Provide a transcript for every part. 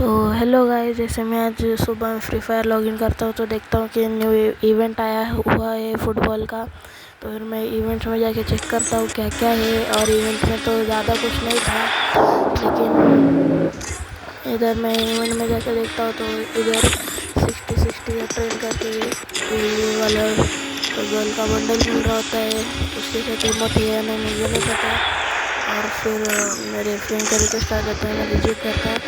तो hello guys, जैसे मैं आज सुबह फ्री फायर लॉगिन करता हूँ तो देखता हूँ कि न्यू इवेंट आया हुआ है फुटबॉल का। तो फिर मैं इवेंट्स में जाके चेक करता हूँ क्या क्या है। और इवेंट में तो ज़्यादा कुछ नहीं था, लेकिन इधर मैं इवेंट में जाके देखता हूँ तो इधर 60 का ट्रेन करके ये वाला फुटबॉल का बंडल मिल रहा होता है। उसके साथ रिमोट है या नहीं मुझे नहीं पता। और फिर मेरे फ्रेंड का रिक्वेस्ट आ जाता है, मैं रिजेक्ट करता हूँ।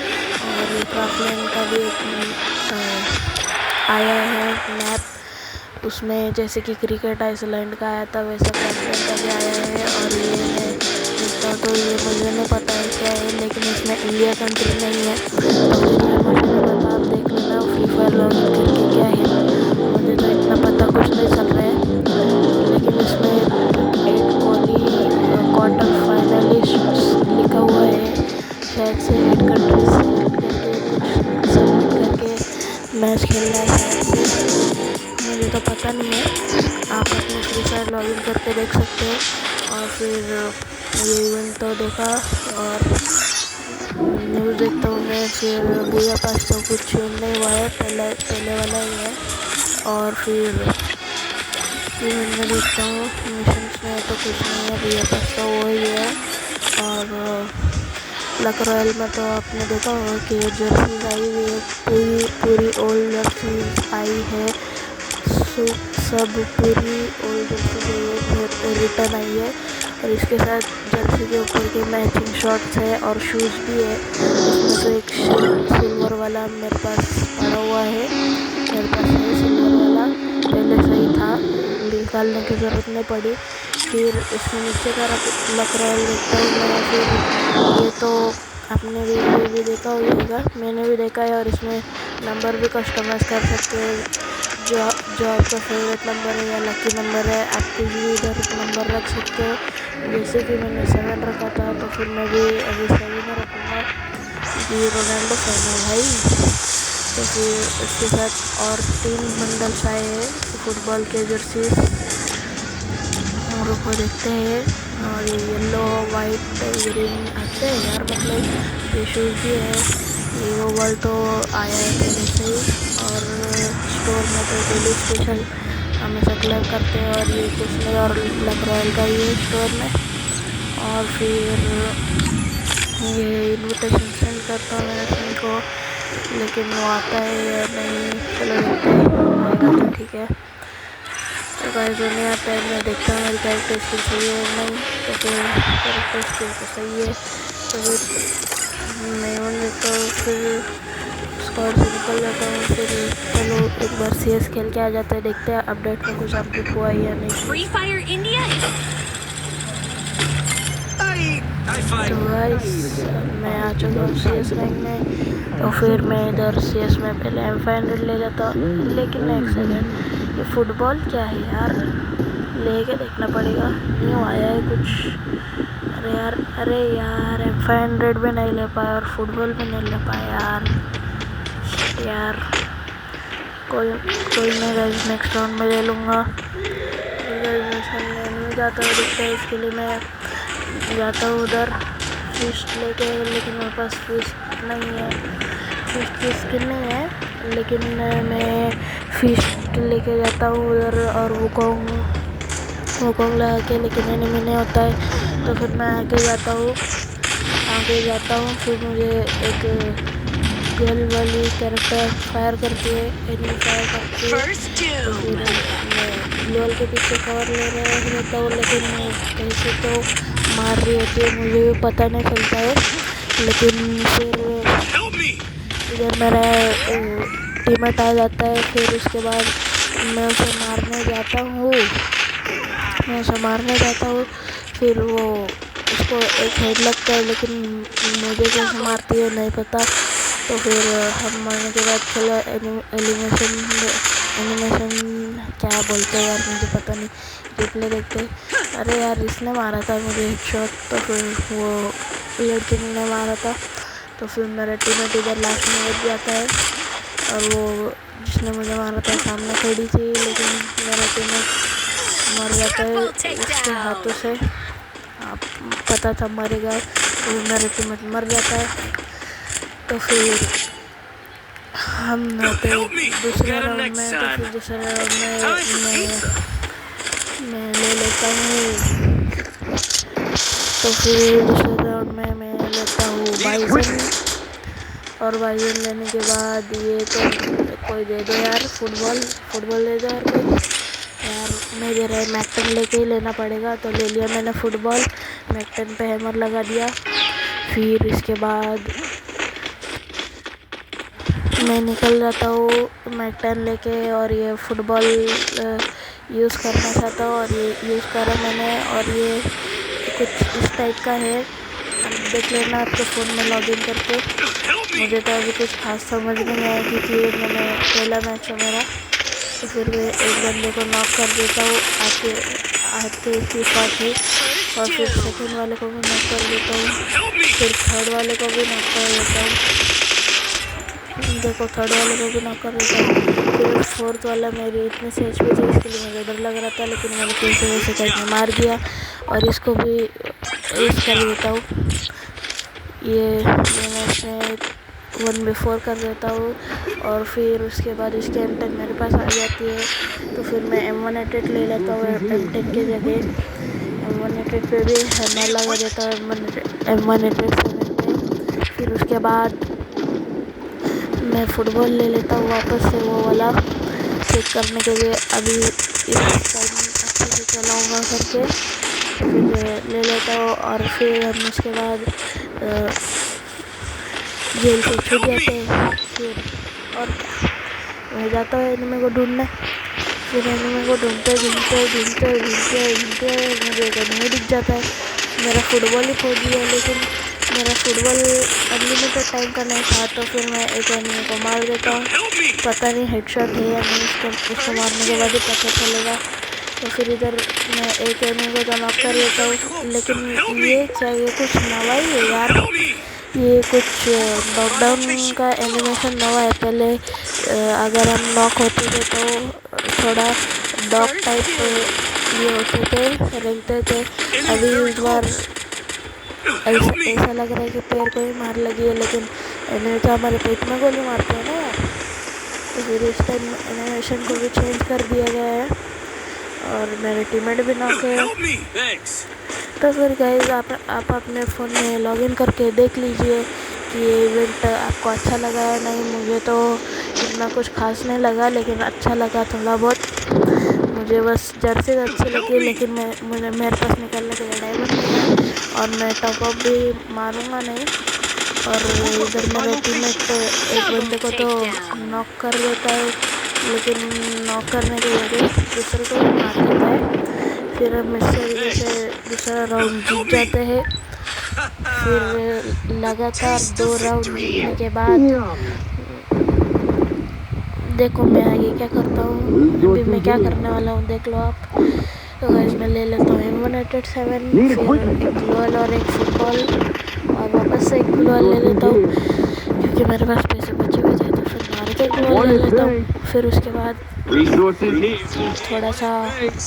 और ये क्राफ्टलैंड का भी आया है मैप, उसमें जैसे कि क्रिकेट आइसलैंड का आया था वैसा क्राफ्टलैंड का भी आया है। और ये मैं देखता हूँ तो ये मुझे नहीं पता है क्या है, लेकिन इसमें इंडिया कंट्री नहीं है। तो फिर ये मुझे नहीं पता, आप देख लेना फ्री फायर लॉगिन करके क्या है। मुझे तो इतना पता कुछ नहीं चल रहा है, लेकिन इसमें 8 कोहली क्वार्टर फाइनलिस्ट लिखा हुआ है। शायद से 8 कंट्रीज सेलेक्ट करके कुछ सबमिट करके मैच खेलना है शायद से, मुझे तो पता नहीं है। आप अपने फ्री फायर लॉगिन करके देख सकते हो। और फिर ये इवेंट तो देखा और न्यूज़ देखता हूँ मैं। फिर बुया पास तो कुछ चेंज नहीं हुआ है, पहले वाला ही है। और फिर इवेंट में देखता हूँ मिशंस में तो कुछ नहीं है, बुया पास तो वही है। और लक रॉयल में तो आपने देखा होगा कि जर्सीज आई हुई है, पूरी ओल्ड जर्सीज आई है। सब पूरी ओल्ड जर्सी रिटर्न आई है। और इसके साथ जर्सी के ऊपर के मैचिंग शॉर्ट्स है और शूज़ भी है। इसमें से एक सिल्वर वाला मेरे पास पड़ा हुआ है, मेरे पास है सिल्वर वाला, पहले से ही था, निकालने की ज़रूरत नहीं पड़ी। फिर इसमें नीचे का लक रॉयल देखता हूँ मैं। फिर ये तो आपने भी देखा होगा, मैंने भी देखा है। और इसमें नंबर भी कस्टमाइज़ कर सकते हैं, जो आपका फेवरेट नंबर है या लकी नंबर है, आप कुछ भी इधर नंबर रख सकते हो। जैसे कि मैंने 7 रखा था, तो फिर मैं भी अभी 7 रखूँगा क्योंकि रोनाल्डो फैन है भाई। तो फिर इसके साथ और 3 बंडल्स आए हैं फुटबॉल के जर्सी, और को देखते हैं। और ये येलो वाइट ग्रीन आते हैं यार, मतलब ये शूज़ भी है। ये ओवल तो आया है पहले से ही। और स्टोर में तो डेली स्पेशल हमेशा क्लेम करते हैं, और ये कुछ नहीं और लक रॉयल का ही है स्टोर में। और फिर ये इन्विटेशन सेंड करता हूँ मेरे फ्रेंड को, लेकिन वो आता है या नहीं चलो देखते हैं, आएगा तो ठीक है। तो गाइस जो नहीं आता है मैं देखता हूँ मेरी कैरेक्टर स्किल सही है नहीं, तो फिर कैरेक्टर स्किल तो सही है तो फिर मैं उन देखता हूँ, फिर स्क्वाड से निकल जाता हूँ। फिर चलो एक बार CS खेल के आ जाते हैं, देखते हैं अपडेट में कुछ अपडेट हुआ या नहीं। Free Fire India? तो गाइस मैं आ चुका हूँ CS रैंक में। तो फिर मैं इधर CS में पहले M500 ले लेता हूँ, लेकिन एक सेकेंड, ये फुटबॉल क्या है यार, लेके देखना पड़ेगा, न्यू आया है कुछ। अरे यार M500 भी नहीं ले पाया और फुटबॉल भी नहीं ले पाया यार। कोई नहीं गाइस, नेक्स्ट राउंड में ले लूँगा। मैं जाता हूँ, दिखता है इसके लिए मैं जाता हूँ उधर फिस्ट लेके, लेकिन मेरे पास फिस्ट नहीं है, फिस्ट की स्किन नहीं है। लेकिन मैं फिस्ट लेके जाता हूँ उधर और वुकोंग लगा के, लेकिन एनिमी नहीं होता है। तो फिर मैं आगे जाता हूँ। फिर मुझे एक गर्ल वाली कैरेक्टर फायर करती है, एनिमी फायर करती है। तो फिर मैं लोल के पीछे कवर ले रहता हूँ, लेकिन कैसे तो मार रही होती है, मुझे भी पता नहीं चलता है। लेकिन फिर इधर मेरा टीममेट आ जाता है। फिर उसके बाद मैं उसे मारने जाता हूँ। फिर वो उसको एक हेड लगता है, लेकिन मुझे कैसे मारती है नहीं पता। तो फिर हम मारने के बाद चलो एनिमेशन क्या बोलते हैं यार, मुझे पता नहीं, रिप्ले देखते। अरे यार इसने मारा था मुझे हेडशॉट, तो फिर वो लड़के ने मारा था। तो फिर मेरा टीममेट इधर लास्ट में बच जाता है, और वो जिसने मुझे मारा था सामने खड़ी थी, लेकिन मेरा टीममेट मर जाता है उसके हाथों से। आप पता था मरेगा, तो मेरा टीममेट मर जाता है। तो फिर हम आते दूसरे राउंड में, तो फिर दूसरे राउंड में मैं ले लेता हूँ। तो फिर दूसरे राउंड में मैं लेता हूँ बाइजन, और बाइजन लेने के बाद ये तो कोई दे दो यार, फुटबॉल दे दो यार कोई यार। नहीं दे रहे, मैक-10 लेके ही लेना पड़ेगा। तो ले लिया मैंने फुटबॉल, मैक-10 पे हैमर लगा दिया। फिर इसके बाद मैं निकल जाता हूँ मैक-10 लेके, और ये फुटबॉल यूज़ करना चाहता हूँ, और ये यूज़ करा मैंने। और ये कुछ इस टाइप का है, आप देख लेना आपके फ़ोन में लॉगिन करके। मुझे तो अभी कुछ खास समझ नहीं आया क्योंकि मैंने पहला मैच है मेरा। तो फिर मैं एक बंदे को नॉक कर देता हूँ आते की साथ ही, और फिर सेकंड वाले को भी नॉक कर देता हूँ, फिर थर्ड वाले को भी नॉक कर देता हूँ। देखो थर्ड वाले को भी नॉक कर देता हूँ। फिर फोर्थ वाला मेरी इतनी सी HP थी, इसके लिए मुझे डर लग रहा था, लेकिन मैंने कैसे वैसे करके मार दिया, और इसको भी यूज़ कर देता हूँ। ये मैच में 1v4 कर देता हूँ, और फिर उसके बाद इसके M10 मेरे पास आ जाती है। तो फिर मैं M188 ले लेता हूँ M10 के जगह। M188 पे भी हैमर लगा देता हूँ M187 पे। फिर उसके बाद मैं फुटबॉल ले लेता हूँ वापस से, वो वाला चेक करने के लिए अभी इस टाइम अच्छे से चलाऊँगा करके। फिर ले लेता हूँ, और फिर हम उसके बाद जेल से छूट जाते हैं। फिर और क्या, मैं जाता हूँ एनिमी को ढूंढने। फिर एनिमी को ढूंढते मुझे एक एनिमी दिख जाता है। मेरा फुटबॉल ही खो दिया, लेकिन मेरा फुटबॉल अनलिमिटेड टाइम का नहीं था। तो फिर मैं एक एनिमी को मार देता हूँ, पता नहीं हेडशॉट है या नहीं, उसको मारने के बाद ही पता चलेगा। तो फिर इधर मैं एक एनिमी को तो नॉक कर देता हूँ, लेकिन ये क्या, ये कुछ नवा ही है यार, ये कुछ नॉकडाउन का एनिमेशन नवा है। पहले अगर हम नॉक होते थे तो थोड़ा डॉग टाइप ये होते थे, रेंगते थे। अभी इस बार ऐसा लग रहा है कि पैर को ही मार लगी है, लेकिन एनिमी तो हमारे पेट में गोली मारते हैं ना यार। तो फिर इस टाइम एनिमेशन को भी चेंज कर दिया गया है, और मेरे टीममेट भी नॉक है। तो फिर गाइस आप अपने फ़ोन में लॉगिन करके देख लीजिए कि ये इवेंट आपको अच्छा लगा है नहीं। मुझे तो इतना कुछ खास नहीं लगा, लेकिन अच्छा लगा थोड़ा बहुत। मुझे बस जर्सी अच्छी लगी, लेकिन मेरे पास निकलने के लिए डायमंड नहीं है, और मैं टॉपअप भी मारूंगा नहीं। और इधर मेरा टीममेट एक बंदे को तो नॉक कर देता है, लेकिन नॉक करने के वजह दूसरे को भी मार देता है। फिर हम इस तरीके से दूसरा राउंड जीत जाते हैं। फिर लगातार 2 राउंड जीतने के बाद देखो मैं आगे क्या करता हूँ। अभी मैं क्या करने वाला हूँ देख लो आप। तो गाइस मैं ले लेता हूँ M187, फिर एक ग्लोअल और एक फुटबॉल, और वापस से एक ग्लोअल ले लेता हूँ क्योंकि मेरे पास पैसे बचे हुए थे। तो फिर मार के ग्लोअल ले लेता हूँ। फिर उसके बाद थोड़ा सा ये जेल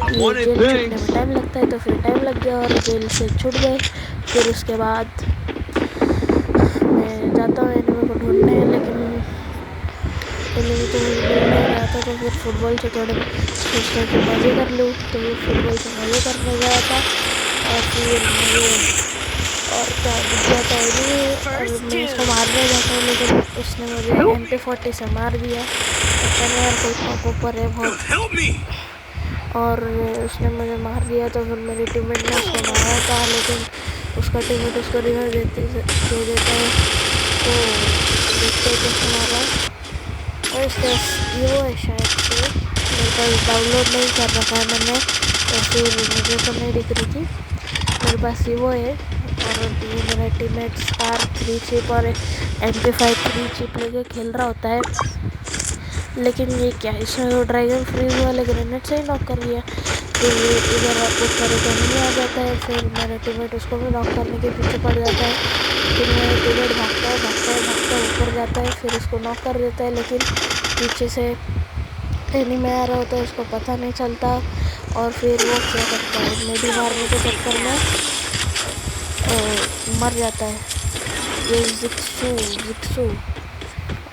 छूटने में टाइम लगता है, तो फिर टाइम लग गया और जेल से छूट गए। फिर उसके बाद मैं जाता हूँ एनिमी को ढूंढने, लेकिन एनिमी तो मुझे मिल नहीं रहा था। तो फिर फुटबॉल से थोड़े सोचते कि मज़े कर लूँ, तो फिर फुटबॉल से मज़े करने गया था, और फिर मुझे और क्या दिख जाता है एनिमी, और मैं उसको मारने जाता हूँ, लेकिन उसने मुझे MP40 से मार दिया। पता नहीं यार कोई टॉप ऊपर है बहुत, और उसने मुझे मार दिया। तो फिर मेरे टीममेट ने उसको मारा था, लेकिन उसका टीममेट उसको रिवाइव दे देता है। तो देखते हैं कैसे मारा, और इसका वो है शायद से, मेरे पास डाउनलोड नहीं कर रखा है मैंने, तो फिर मुझे तो नहीं दिख रही थी। मेरे पास वो है, और ये मेरा टीममेट स्टार 3 चिप और MP5 3 चिप लेके खेल रहा होता है। लेकिन ये क्या, इसमें वो ड्रैगन फ्रीज वाले ग्रेनेड से ही नॉक कर दिया। फिर इधर ऊपर एक एनिमी आ जाता है, फिर मेरा टीममेट उसको भी नॉक करने के पीछे पड़ जाता है। फिर मेरा टीममेट भागता है ऊपर जाता है, फिर उसको नॉक कर देता है, लेकिन पीछे से एनिमी आ रहा होता है, उसको पता नहीं चलता। और फिर वो क्या करता है, मेडी मारने के चक्कर में मर जाता है। ये जिक्सू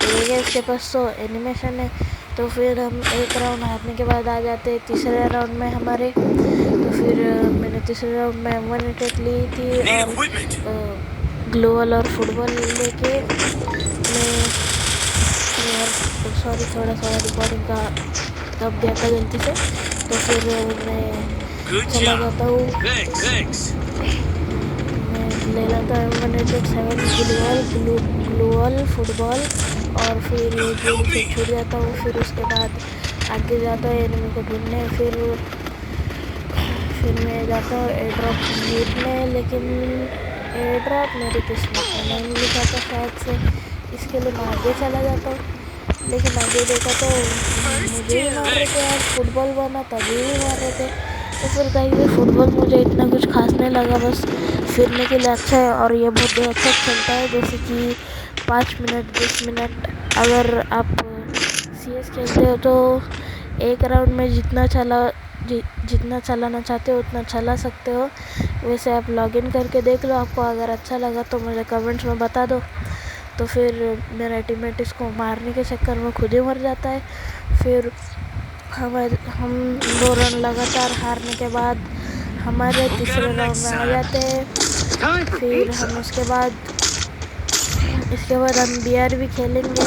देखिए इसके पास तो एनिमेशन है। तो फिर हम एक राउंड हारने के बाद आ जाते हैं तीसरे राउंड में हमारे। तो फिर मैंने तीसरे राउंड में 1 विकेट ली थी और ग्लोबल और फुटबॉल लेके मैं सॉरी थोड़ा सा रिकॉर्डिंग का दब दिया था गलती से। तो फिर मैं चला जाता हूँ, मैं ले लेता हूँ 7 ग्लोबल फुटबॉल और फिर गेम से छूट जाता हूँ। फिर उसके बाद आगे जाता है एनिमी को ढूंढने। फिर मैं जाता हूँ एयर ड्रॉप जीतने, लेकिन एयर ड्रॉप मेरी किस्मत में नहीं लिखा था शायद से, इसके लिए मैं आगे चला जाता हूँ। लेकिन आगे देखा तो मुझे ही मार रहे थे यार, फुटबॉल बना तभी भी मार रहे थे। तो फिर कहीं से फुटबॉल मुझे इतना कुछ खास नहीं लगा, बस फिरने के लिए अच्छा है और ये बहुत देर तक चलता है, जैसे कि 5 मिनट 10 मिनट। अगर आप CS खेलते हो तो एक राउंड में जितना चलाना चाहते हो उतना चला सकते हो। वैसे आप लॉगिन करके देख लो, आपको अगर अच्छा लगा तो मुझे कमेंट्स में बता दो। तो फिर मेरा टीममेट इसको मारने के चक्कर में खुद ही मर जाता है। फिर हम 2 रन लगातार हारने के बाद हमारे तीसरे राउंड में आ जाते हैं। फिर हम इसके बाद हम BR भी खेलेंगे।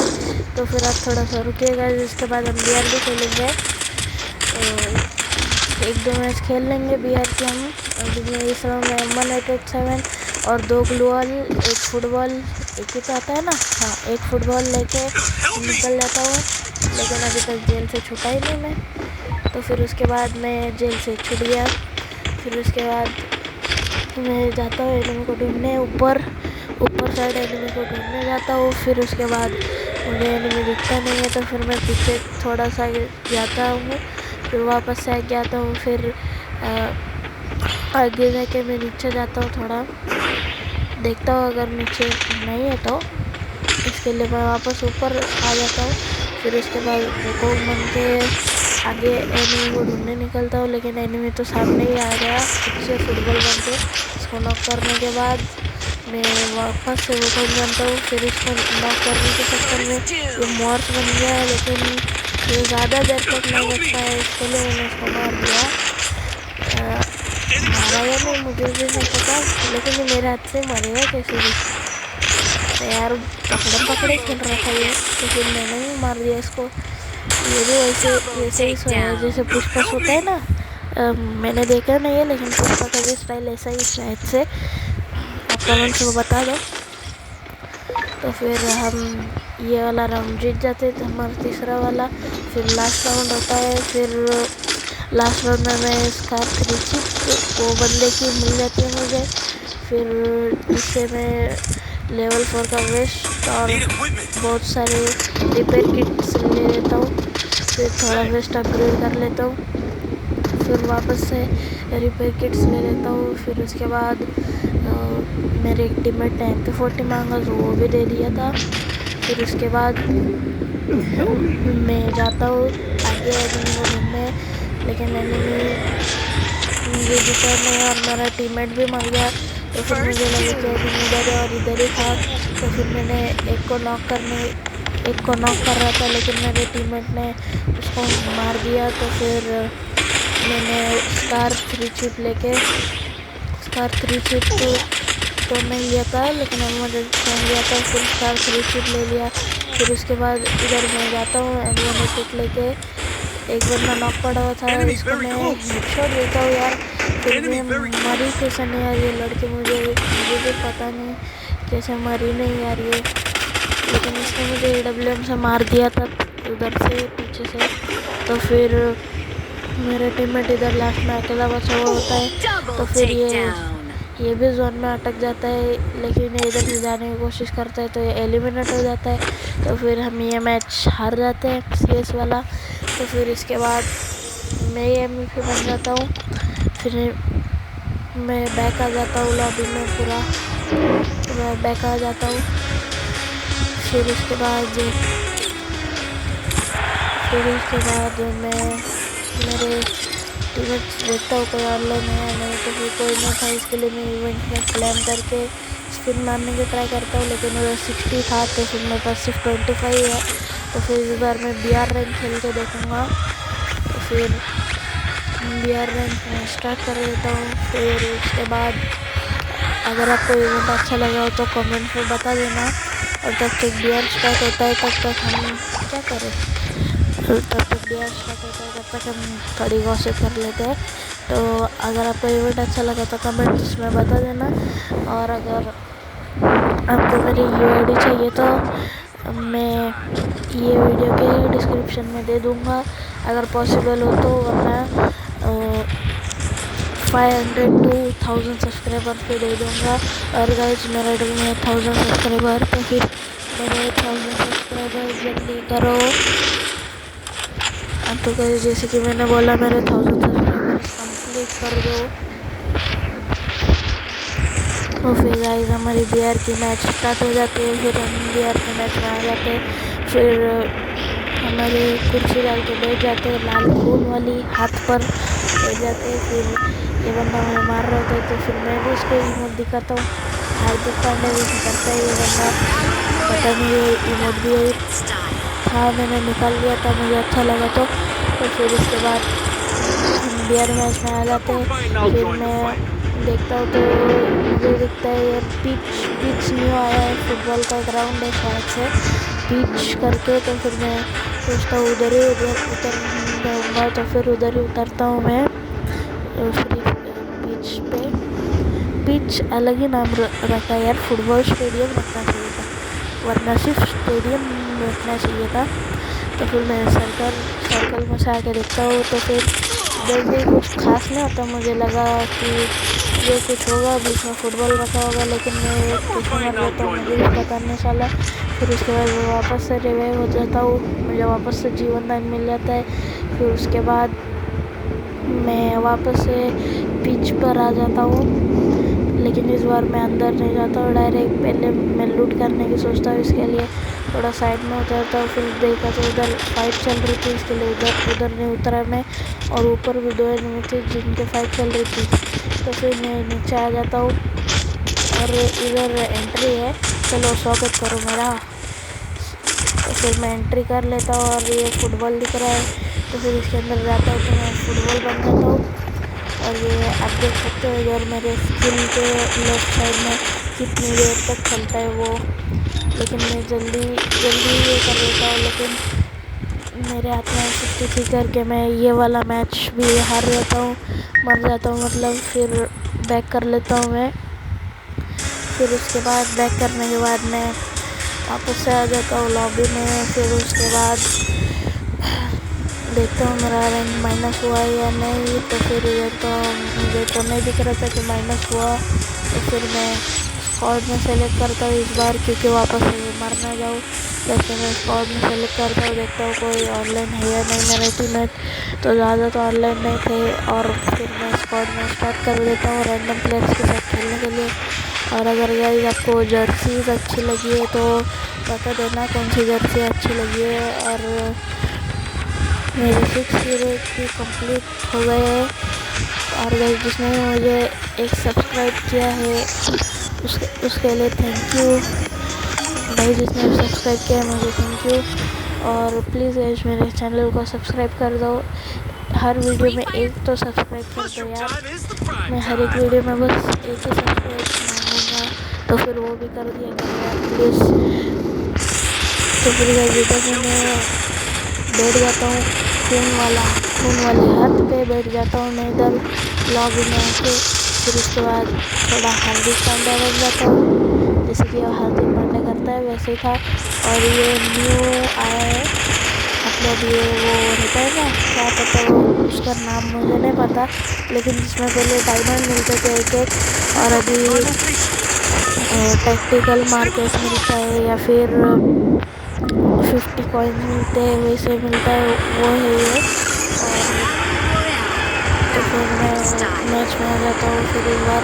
तो फिर आप थोड़ा सा रुकिएगा, इसके बाद हम BR भी खेलेंगे। 1-2 मैच खेल लेंगे BR के हम। अभी इस राउंड में 187 और 2 ग्लोबल 1 फुटबॉल, एक ही तो आता है ना, हाँ 1 फुटबॉल लेके निकल जाता हूँ। लेकिन अभी तक जेल से छूटा ही नहीं मैं। तो फिर उसके बाद मैं जेल से छूट गया। फिर उसके बाद मैं जाता हूँ एनिमी को ढूंढने, ऊपर साइड एनिमी को ढूंढने जाता हूँ। फिर उसके बाद मुझे एनिमी दिखता नहीं है, तो फिर मैं पीछे थोड़ा सा जाता हूँ, फिर वापस से आगे आता हूँ। फिर आगे जाके मैं नीचे जाता हूँ, थोड़ा देखता हूँ, अगर नीचे नहीं है तो इसके लिए मैं वापस ऊपर आ जाता हूँ। फिर उसके बाद को मन के आगे एनिमी को ढूंढने निकलता हूँ, लेकिन एनिमी तो सामने ही आ गया पीछे फुटबॉल बन के। इसको नॉक करने के बाद मैं वापस से वो बन जाता हूँ। फिर इसको नॉक करने के चक्कर में ये मॉर्स बन गया, लेकिन ये ज़्यादा देर तक नहीं बचता है, इसके लिए मैंने इसको मार दिया। मारा या नहीं मुझे भी नहीं पता, लेकिन ये मेरे हाथ से मरेगा कैसे भी। तो यार पकड़े खेल रहा था ये, तो फिर मैंने ही मार दिया इसको। ये भी वैसे ही जैसे पुष्पा होता है ना, मैंने देखा नहीं है, लेकिन पुष्पा का भी स्टाइल ऐसा ही शायद से, आप कमेंट्स में बता दो। तो फिर हम ये वाला राउंड जीत जाते थे, हमारा तीसरा वाला। फिर लास्ट राउंड होता है। फिर लास्ट राउंड में मैं स्कार 3 चिप वो बंदे की मिल जाती है मुझे। फिर इससे मैं लेवल 4 का वेस्ट और बहुत सारे रिपेयर किट्स ले लेता हूँ। फिर थोड़ा वेस्ट अपग्रेड कर लेता हूँ, फिर वापस से रिपेयर किट्स ले लेता हूँ। फिर उसके बाद मेरे एक टीममेट ने MP40 मांगा, तो वो भी दे दिया था। फिर उसके बाद मैं जाता हूँ आगे एनिमी को ढूंढने, लेकिन एनिमी मुझे दिखा नहीं और मेरा टीममेट भी मर गया। तो फिर मुझे लगा कि एनिमी इधर है और इधर ही था। तो फिर मैंने एक को नॉक कर रहा था, लेकिन मेरे टीममेट ने उसको मार दिया। तो फिर मैंने स्कार 3 चिप लेके स्कार 3 चिप तो नहीं लिया था, लेकिन मुझे फोन लिया था। फिर स्कार 3 चिप ले लिया। फिर उसके बाद इधर मैं जाता हूँ एनिमी किट लेके, एक बंदा नॉक पड़ा हुआ था, इसको मैं हेडशॉट देता हूँ यार। फिर मैं मरी कैसे नहीं यार, ये लड़की मुझे भी पता नहीं कैसे मरी नहीं यार ये, लेकिन इसने मुझे AWM से मार दिया था उधर से पीछे से। तो फिर मेरे टीममेट इधर लास्ट में अकेला बचा हुआ होता है। तो फिर ये भी जोन में अटक जाता है, लेकिन ये इधर से जाने की कोशिश करता है, तो ये एलिमिनेट हो जाता है। तो फिर हम ये मैच हार जाते हैं CS वाला। तो फिर इसके बाद मैं MVP बन जाता हूँ। फिर मैं बैक आ जाता हूँ लॉबी में, पूरा मैं बैक आ जाता हूँ। फिर उसके बाद मैं मेरे टीममेट्स देखता हूँ कोई ऑनलाइन है नहीं, तो फिर कोई नहीं था, इसके लिए मैं इवेंट में क्लेम करके स्पिन मारने की ट्राई करता हूँ, लेकिन वो 60 था तो फिर मेरे पास सिर्फ 25 है। तो फिर इस बार मैं BR रैंक खेल के देखूँगा। तो फिर BR रैंक में स्टार्ट कर देता हूँ। फिर उसके बाद अगर आपको इवेंट अच्छा लगा हो तो कमेंट में बता देना। और तब तक BR स्टार्ट होता है, तब तक हम क्या करें, तब तक BR स्टार्ट होता है, तब तक हम थोड़ी गॉसिप कर लेते हैं। तो अगर आपको इवेंट अच्छा लगा तो कमेंट्स में बता देना। और अगर आपको मेरी UID चाहिए तो मैं ये वीडियो के डिस्क्रिप्शन में दे दूँगा अगर पॉसिबल हो तो, वरना 500 to 1000 सब्सक्राइबर पे दे दूँगा। और गाइस मेरा ड्रीम है 1000 सब्सक्राइबर, तो फिर मेरे 1000 सब्सक्राइबर जल्दी करो। तो गाइस जैसे कि मैंने बोला, मेरे 1000 सब्सक्राइबर्स कंप्लीट कर दो। तो फिर गाइस हमारी BR की मैच स्टार्ट हो जाती है। फिर हम BR के मैच में आ जाते हैं। फिर हमारे कुर्सी डाल के बैठ जाते हैं, लाल खून वाली हाथ पर बैठ जाते हैं। फिर ये बंदा मुझे मार रहा होता है तो फिर मैं भी उसको इमोट दिखाता हूँ। हार्दिक पांड्या जैसे करता है ये बंदा, पता नहीं ये इमोट भी है था, मैंने निकाल लिया था, मुझे अच्छा लगा। तो फिर उसके बाद हम BR मैच में आ जाते हैं। फिर मैं देखता हूँ तो मुझे दिखता है ये पिच न्यू आया है, फुटबॉल का ग्राउंड है शायद से, पिच करके। तो फिर मैं सोचता हूँ उधर उतर जाऊँगा, तो फिर उधर ही उतरता हूँ मैं फ्री पिच पे। पिच अलग ही नाम रखा यार, फुटबॉल स्टेडियम रखना चाहिए था, वरना सिर्फ स्टेडियम रखना चाहिए था। तो फिर मैं सर्कल में से आके देखता हूँ तो फिर इधर भी कुछ खास नहीं होता। मुझे लगा कि ये कुछ होगा, बीच में फुटबॉल रखा होगा, लेकिन मैं कैसे मर जाता हूँ मुझे भी पता नहीं चला। फिर उसके बाद मैं वापस से रिवाइव हो जाता हूँ, मुझे वापस से जीवन दान मिल जाता है। फिर उसके बाद मैं वापस से पिच पर आ जाता हूँ, लेकिन इस बार मैं अंदर नहीं जाता हूँ डायरेक्ट। पहले मैं लूट करने की सोचता हूँ, इसके लिए थोड़ा साइड में उतरता हूँ। फिर देखा तो उधर फाइट चल रही थी, इसके लिए उधर नहीं उतरा मैं। और ऊपर भी 2 एनिमी थे जिनके फाइट चल रही थी, तो फिर मैं नीचे आ जाता हूँ। और इधर एंट्री है, चलो स्वागत करो मेरा। तो फिर मैं एंट्री कर लेता हूँ और ये फुटबॉल दिख रहा है, तो फिर इसके अंदर जाता हूँ तो मैं फुटबॉल बन जाता हूँ। और ये आप देख सकते हो इधर मेरे स्किन के लेफ्ट साइड में कितनी देर तक चलता है वो, लेकिन मैं जल्दी ये कर लेता हूँ। लेकिन मेरे हाथ में 63 करके मैं ये वाला मैच भी हार जाता हूँ, मर जाता हूँ मतलब। फिर बैक कर लेता हूँ मैं। फिर उसके बाद बैक करने के बाद मैं वापस से आ जाता हूँ लॉबी में। फिर उसके बाद देखता हूँ मेरा रैंक माइनस हुआ है या नहीं। तो फिर ये तो मुझे तो नहीं दिख रहा था कि माइनस हुआ। तो फिर मैं स्क्वाड में सेलेक्ट करता हूँ इस बार, क्योंकि वापस मर ना जाऊँ। जैसे मैं स्क्वाड में सेलेक्ट करता हूँ, देखता हूँ कोई ऑनलाइन है या नहीं मेरे टीममेट, तो ज़्यादा तो ऑनलाइन नहीं थे। और फिर मैं स्क्वाड में स्टार्ट कर देता हूँ रैंडम प्लेयर्स के साथ खेलने के लिए। और अगर गाइस आपको जर्सीज अच्छी लगी है तो बता देना कौन सी जर्सी अच्छी लगी है। और मेरे 6 हीरो भी कंप्लीट हो गए हैं। और गाइस जिसने मुझे एक सब्सक्राइब किया है उसके लिए थैंक यू भाई, जिसने सब्सक्राइब किया है मुझे थैंक यू। और प्लीज़ गाइस मेरे चैनल को सब्सक्राइब कर दो, हर वीडियो में एक तो सब्सक्राइब कर दो यार। मैं हर एक वीडियो में बस एक ही सब्सक्राइब मांगूंगा, तो फिर वो भी कर दिया करो यार प्लीज़। तो फिर गाइस इधर मैं बैठ जाता हूँ, खून वाले हाथ पे बैठ जाता हूँ मैं इधर लॉबी में आके। फिर उसके बाद थोड़ा हार्दिक पांड्या बन जाता हूँ, जैसे कि हार्दिक पांड्या करता है वैसे था। और ये न्यू आया है, मतलब ये वो रहता है ना, क्या पता वो उसका नाम मुझे नहीं पता, लेकिन जिसमें पहले डायमंड मिलते थे एक और अभी टैक्टिकल मार्केट मिलता है या फिर 50 कॉइन मिलते हैं वैसे मिलता है, वो है ये। और तो फिर मैं मैच में आ जाता हूँ फिर एक बार।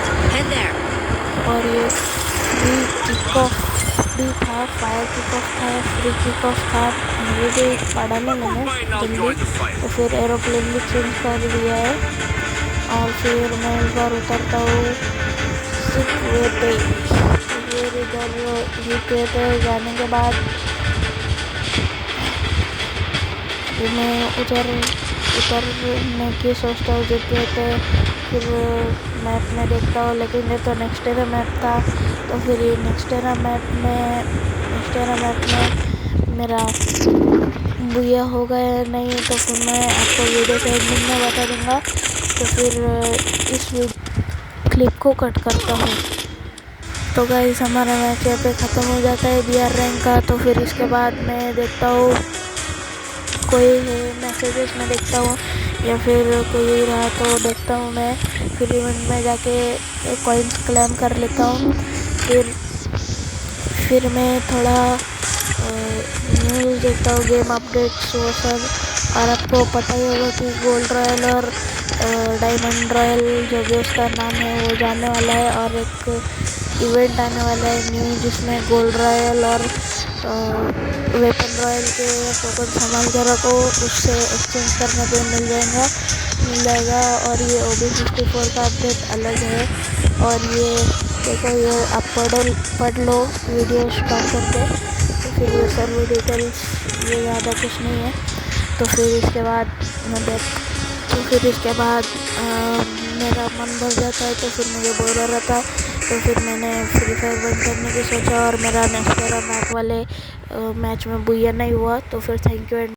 और ये फ्री किक ऑफ भी था, फायर किक ऑफ था या फ्री किक ऑफ था, मुझे भी पढ़ा नहीं मैंने जल्दी। तो फिर एरोप्लेन भी चेंज कर दिया है। और फिर मैं एक बार उतरता हूँ सिप वे पे फिर इधर जीत गए थे। जाने के बाद मैं उतरने की सोचता हूँ, जीत गए थे। फिर मैप में देखता हूँ, लेकिन ये तो नेक्स्ट एरा मैप था। तो फिर ये नेक्स्ट एरा मैप में मेरा बुया हो गया नहीं, तो फिर मैं आपको वीडियो के एंडिंग में बता दूंगा। तो फिर इस क्लिप को कट करता हूँ। तो गाइस हमारा मैच यहाँ पे ख़त्म हो जाता है BR रैंक का। तो फिर इसके बाद मैं देखता हूँ कोई मैसेजेस में देखता हूँ, या फिर कोई रहा तो देखता हूँ मैं। फिर इवेंट में जाके कॉइन्स क्लेम कर लेता हूँ। फिर मैं थोड़ा न्यूज़ देखता हूँ, गेम अपडेट्स वो सब। और आपको पता ही होगा कि गोल्ड रॉयल और डायमंड रॉयल जो भी उसका नाम है वो जाने वाला है, और एक इवेंट आने वाला है न्यू, जिसमें गोल्ड रॉयल और वेपन रॉयल के टोकन संभाल के रखो, उससे एक्सचेंज करने पे मिल जाएगा। और ये OB54 का अपडेट अलग है। और ये देखो, ये आप पढ़ लो वीडियो स्टॉप करके। तो फिर ये सर्वर डिटेल्स, ये ज़्यादा कुछ नहीं है। तो फिर इसके बाद मेरा मन भर जाता है, तो फिर मुझे बोर हो रहा था। तो फिर मैंने फ्री फायर बंद करने की सोचा, और मेरा नेक्स्ट मैच वाले मैच में बुया नहीं हुआ। तो फिर थैंक यू एंड